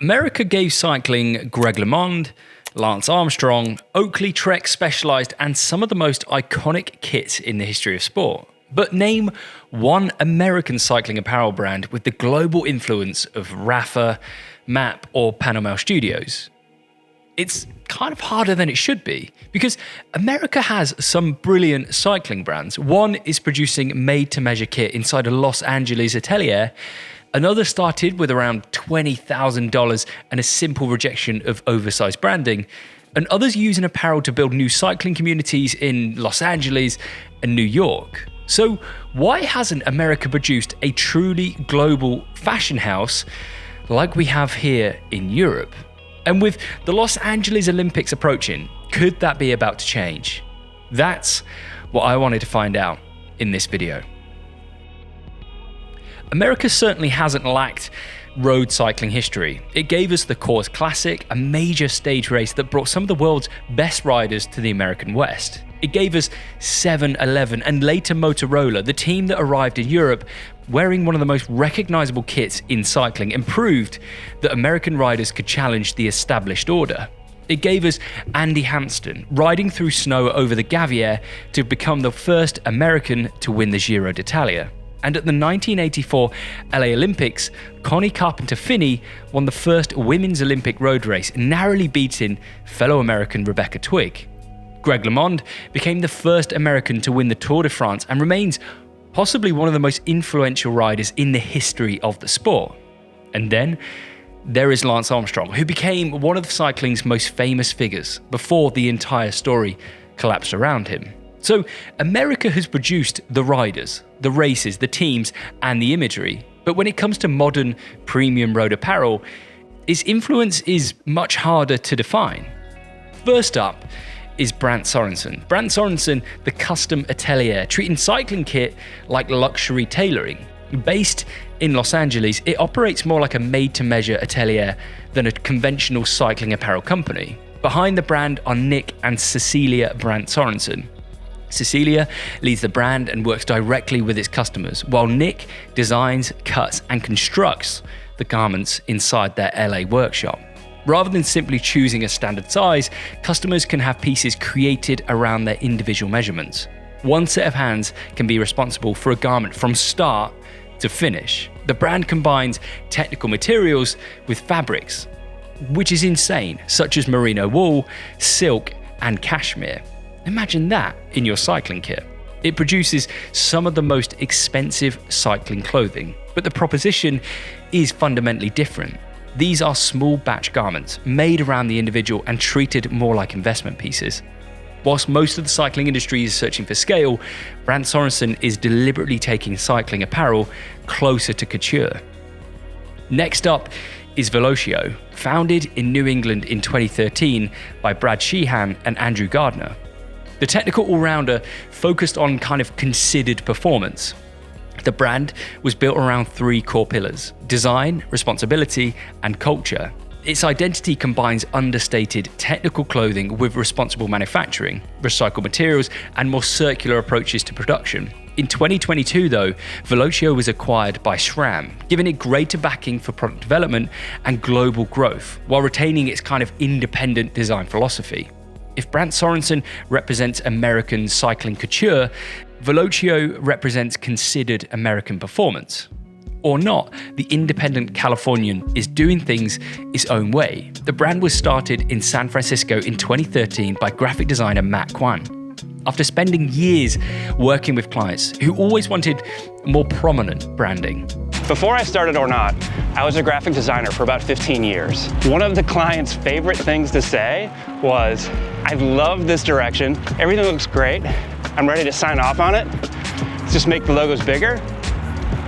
America gave cycling Greg LeMond, Lance Armstrong, Oakley Trek Specialized, and some of the most iconic kits in the history of sport. But name one American cycling apparel brand with the global influence of Rapha, MAP, or Panama Studios. It's kind of harder than it should be, because America has some brilliant cycling brands. One is producing made-to-measure kit inside a Los Angeles atelier. Another started with around $20,000 and a simple rejection of oversized branding. And others use an apparel to build new cycling communities in Los Angeles and New York. So why hasn't America produced a truly global fashion house like we have here in Europe? And with the Los Angeles Olympics approaching, could that be about to change? That's what I wanted to find out in this video. America certainly hasn't lacked road cycling history. It gave us the Coors Classic, a major stage race that brought some of the world's best riders to the American West. It gave us 7-Eleven and later Motorola, the team that arrived in Europe wearing one of the most recognizable kits in cycling, and proved that American riders could challenge the established order. It gave us Andy Hampsten riding through snow over the Gavier to become the first American to win the Giro d'Italia. And at the 1984 LA Olympics, Connie Carpenter-Phinney won the first women's Olympic road race, narrowly beating fellow American Rebecca Twigg. Greg LeMond became the first American to win the Tour de France and remains possibly one of the most influential riders in the history of the sport. And then there is Lance Armstrong, who became one of cycling's most famous figures before the entire story collapsed around him. So America has produced the riders, the races, the teams, and the imagery. But when it comes to modern premium road apparel, its influence is much harder to define. First up is Brandt Sorensen. Brandt Sorensen, the custom atelier, treating cycling kit like luxury tailoring. Based in Los Angeles, it operates more like a made-to-measure atelier than a conventional cycling apparel company. Behind the brand are Nick and Cecilia Brandt Sorensen. Cecilia leads the brand and works directly with its customers, while Nick designs, cuts, and constructs the garments inside their LA workshop. Rather than simply choosing a standard size, customers can have pieces created around their individual measurements. One set of hands can be responsible for a garment from start to finish. The brand combines technical materials with fabrics, which is insane, such as merino wool, silk, and cashmere. Imagine that in your cycling kit. It produces some of the most expensive cycling clothing, but the proposition is fundamentally different. These are small batch garments made around the individual and treated more like investment pieces. Whilst most of the cycling industry is searching for scale, Brandt Sorensen is deliberately taking cycling apparel closer to couture. Next up is Velocio, founded in New England in 2013 by Brad Sheehan and Andrew Gardner. The technical all-rounder focused on kind of considered performance. The brand was built around three core pillars: design, responsibility, and culture. Its identity combines understated technical clothing with responsible manufacturing, recycled materials, and more circular approaches to production. In 2022, though, Velocio was acquired by SRAM, giving it greater backing for product development and global growth, while retaining its kind of independent design philosophy. If Brandt Sorensen represents American cycling couture, Velocio represents considered American performance. OrNot, the independent Californian, is doing things its own way. The brand was started in San Francisco in 2013 by graphic designer Matt Kwan. After spending years working with clients who always wanted more prominent branding. Before I started OrNot, I was a graphic designer for about 15 years. One of the client's favorite things to say was, I love this direction, everything looks great, I'm ready to sign off on it, let's just make the logos bigger,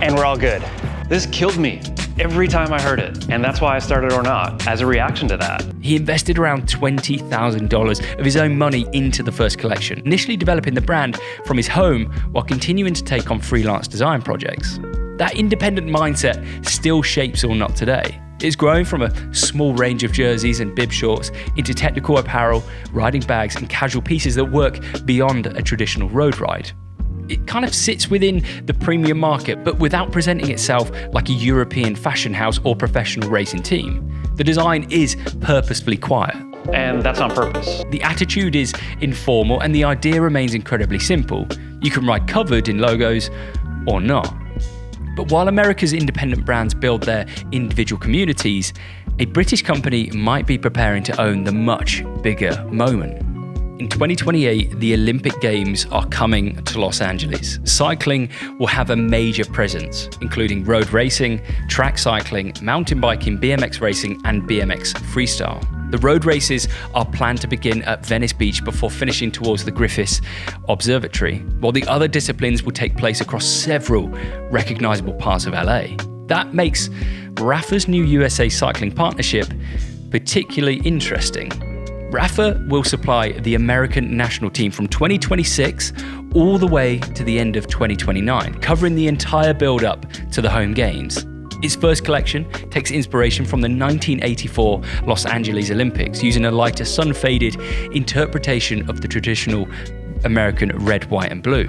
and we're all good. This killed me every time I heard it, and that's why I started OrNot, as a reaction to that. He invested around $20,000 of his own money into the first collection, initially developing the brand from his home while continuing to take on freelance design projects. That independent mindset still shapes OrNot today. It's grown from a small range of jerseys and bib shorts into technical apparel, riding bags, and casual pieces that work beyond a traditional road ride. It kind of sits within the premium market, but without presenting itself like a European fashion house or professional racing team. The design is purposefully quiet. And that's on purpose. The attitude is informal and the idea remains incredibly simple. You can write covered in logos or not. But while America's independent brands build their individual communities, a British company might be preparing to own the much bigger moment. In 2028, the Olympic Games are coming to Los Angeles. Cycling will have a major presence, including road racing, track cycling, mountain biking, BMX racing, and BMX freestyle. The road races are planned to begin at Venice Beach before finishing towards the Griffith Observatory, while the other disciplines will take place across several recognizable parts of LA. That makes Rapha's new USA cycling partnership particularly interesting. Rapha will supply the American national team from 2026 all the way to the end of 2029, covering the entire build-up to the home games. Its first collection takes inspiration from the 1984 Los Angeles Olympics, using a lighter sun-faded interpretation of the traditional American red, white, and blue.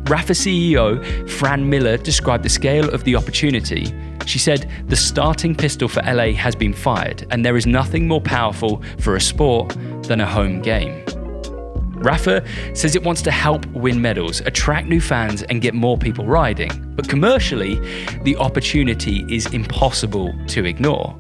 Rapha CEO Fran Miller described the scale of the opportunity. She said, "The starting pistol for LA has been fired, and there is nothing more powerful for a sport than a home game." Rapha says it wants to help win medals, attract new fans, and get more people riding. But commercially, the opportunity is impossible to ignore.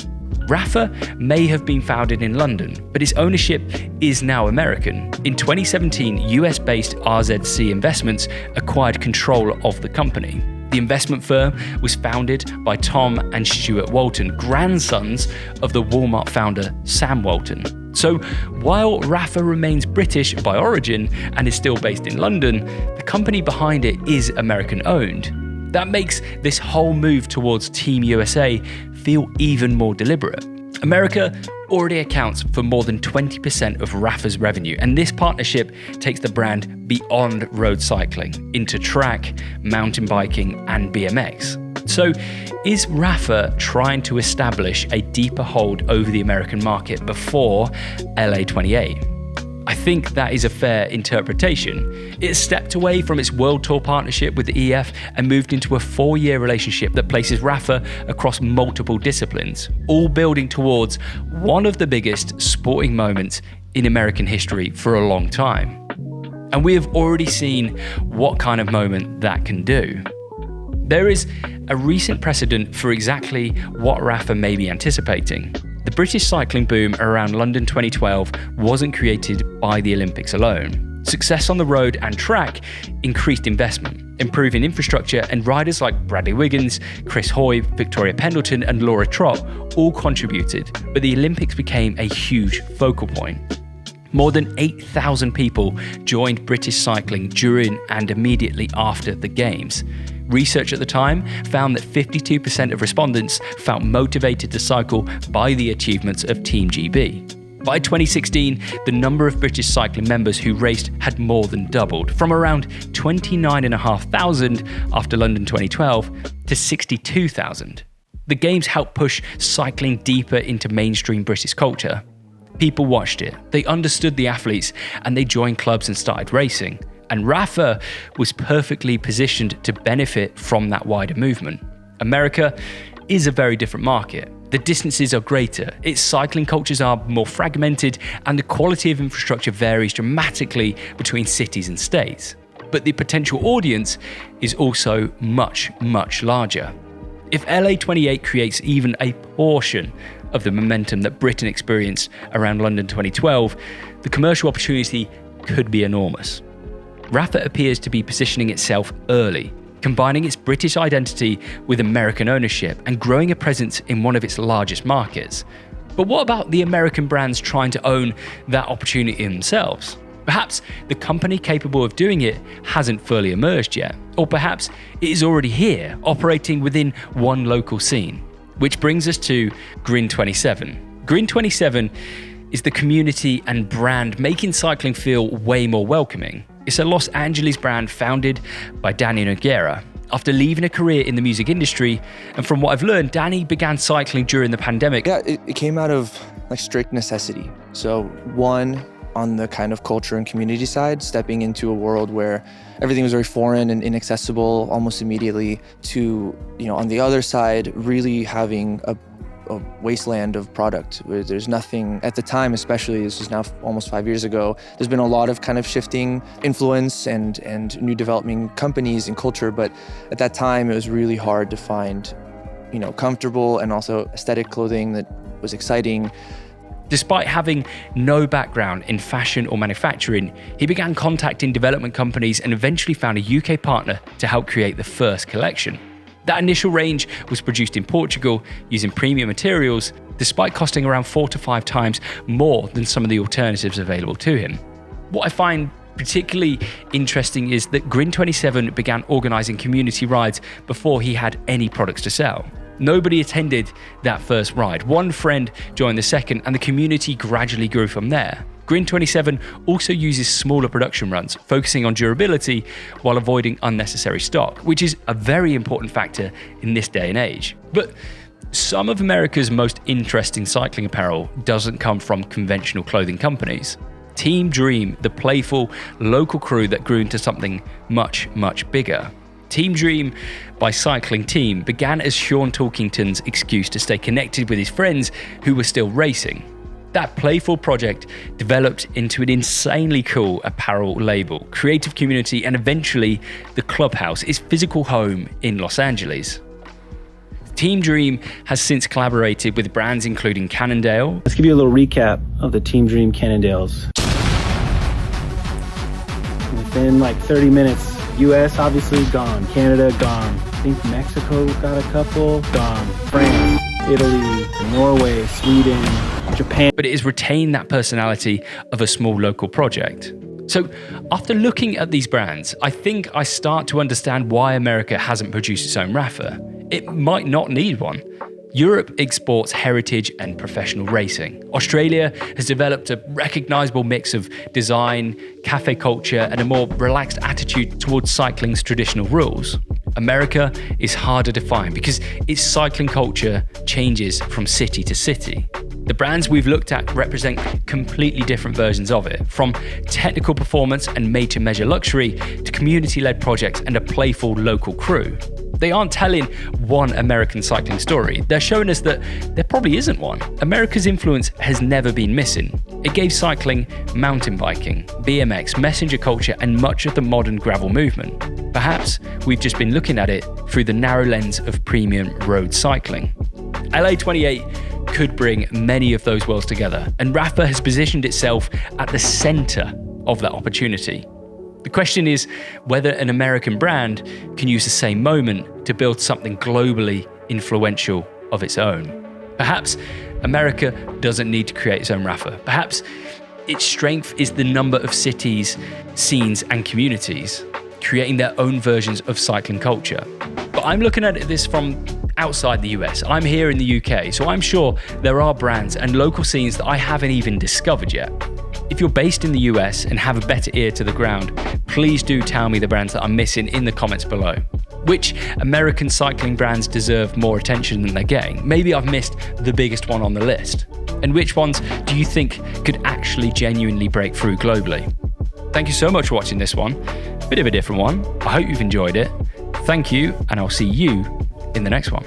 Rapha may have been founded in London, but its ownership is now American. In 2017, US-based RZC Investments acquired control of the company. The investment firm was founded by Tom and Stuart Walton, grandsons of the Walmart founder Sam Walton. So while Rapha remains British by origin and is still based in London, the company behind it is American-owned. That makes this whole move towards Team USA feel even more deliberate. America already accounts for more than 20% of Rapha's revenue, and this partnership takes the brand beyond road cycling into track, mountain biking, and BMX. So, is Rapha trying to establish a deeper hold over the American market before LA 28? I think that is a fair interpretation. It stepped away from its World Tour partnership with the EF and moved into a 4-year relationship that places Rapha across multiple disciplines, all building towards one of the biggest sporting moments in American history for a long time. And we have already seen what kind of moment that can do. There is a recent precedent for exactly what Rapha may be anticipating. The British cycling boom around London 2012 wasn't created by the Olympics alone. Success on the road and track increased investment, improving infrastructure, and riders like Bradley Wiggins, Chris Hoy, Victoria Pendleton, and Laura Trott all contributed, but the Olympics became a huge focal point. More than 8,000 people joined British cycling during and immediately after the Games. Research at the time found that 52% of respondents felt motivated to cycle by the achievements of Team GB. By 2016, the number of British cycling members who raced had more than doubled, from around 29,500 after London 2012 to 62,000. The Games helped push cycling deeper into mainstream British culture. People watched it, they understood the athletes, and they joined clubs and started racing. And Rapha was perfectly positioned to benefit from that wider movement. America is a very different market. The distances are greater, its cycling cultures are more fragmented, and the quality of infrastructure varies dramatically between cities and states. But the potential audience is also much, much larger. If LA 28 creates even a portion of the momentum that Britain experienced around London 2012, the commercial opportunity could be enormous. Rapha appears to be positioning itself early, combining its British identity with American ownership and growing a presence in one of its largest markets. But what about the American brands trying to own that opportunity themselves? Perhaps the company capable of doing it hasn't fully emerged yet, or perhaps it is already here, operating within one local scene. Which brings us to Green 27. Green 27 is the community and brand making cycling feel way more welcoming. It's a Los Angeles brand founded by Danny Nogueira. After leaving a career in the music industry, and from what I've learned, Danny began cycling during the pandemic. Yeah, it came out of strict necessity. So one, on the kind of culture and community side, stepping into a world where everything was very foreign and inaccessible almost immediately, to, on the other side, really having a a wasteland of product where there's nothing at the time, especially this is now almost 5 years ago. There's been a lot of kind of shifting influence and new developing companies and culture, but at that time it was really hard to find, comfortable and also aesthetic clothing that was exciting. Despite having no background in fashion or manufacturing, he began contacting development companies and eventually found a UK partner to help create the first collection. That initial range was produced in Portugal using premium materials, despite costing around 4 to 5 times more than some of the alternatives available to him. What I find particularly interesting is that Grin27 began organising community rides before he had any products to sell. Nobody attended that first ride. One friend joined the second, and the community gradually grew from there. Grin27 also uses smaller production runs, focusing on durability while avoiding unnecessary stock, which is a very important factor in this day and age. But some of America's most interesting cycling apparel doesn't come from conventional clothing companies. Team Dream, the playful local crew that grew into something much, much bigger. Team Dream by Cycling Team began as Sean Talkington's excuse to stay connected with his friends who were still racing. That playful project developed into an insanely cool apparel label, creative community, and eventually the Clubhouse, its physical home in Los Angeles. Team Dream has since collaborated with brands including Cannondale. Let's give you a little recap of the Team Dream Cannondales. Within like 30 minutes, US obviously gone, Canada gone, I think Mexico got a couple, gone, France, Italy, Norway, Sweden, Japan. But it has retained that personality of a small local project. So after looking at these brands, I think I start to understand why America hasn't produced its own Rapha. It might not need one. Europe exports heritage and professional racing. Australia has developed a recognizable mix of design, cafe culture, and a more relaxed attitude towards cycling's traditional rules. America is harder to find because its cycling culture changes from city to city. The brands we've looked at represent completely different versions of it, from technical performance and made-to-measure luxury to community-led projects and a playful local crew. They aren't telling one American cycling story. They're showing us that there probably isn't one. America's influence has never been missing. It gave cycling mountain biking, BMX, messenger culture, and much of the modern gravel movement. Perhaps we've just been looking at it through the narrow lens of premium road cycling. LA28 could bring many of those worlds together, and Rapha has positioned itself at the center of that opportunity. The question is whether an American brand can use the same moment to build something globally influential of its own. Perhaps America doesn't need to create its own Rapha. Perhaps its strength is the number of cities, scenes, and communities creating their own versions of cycling culture. But I'm looking at this from outside the US. I'm here in the UK, so I'm sure there are brands and local scenes that I haven't even discovered yet. If you're based in the US and have a better ear to the ground, please do tell me the brands that I'm missing in the comments below. Which American cycling brands deserve more attention than they're getting? Maybe I've missed the biggest one on the list. And which ones do you think could actually genuinely break through globally? Thank you so much for watching this one. Bit of a different one. I hope you've enjoyed it. Thank you, and I'll see you in the next one.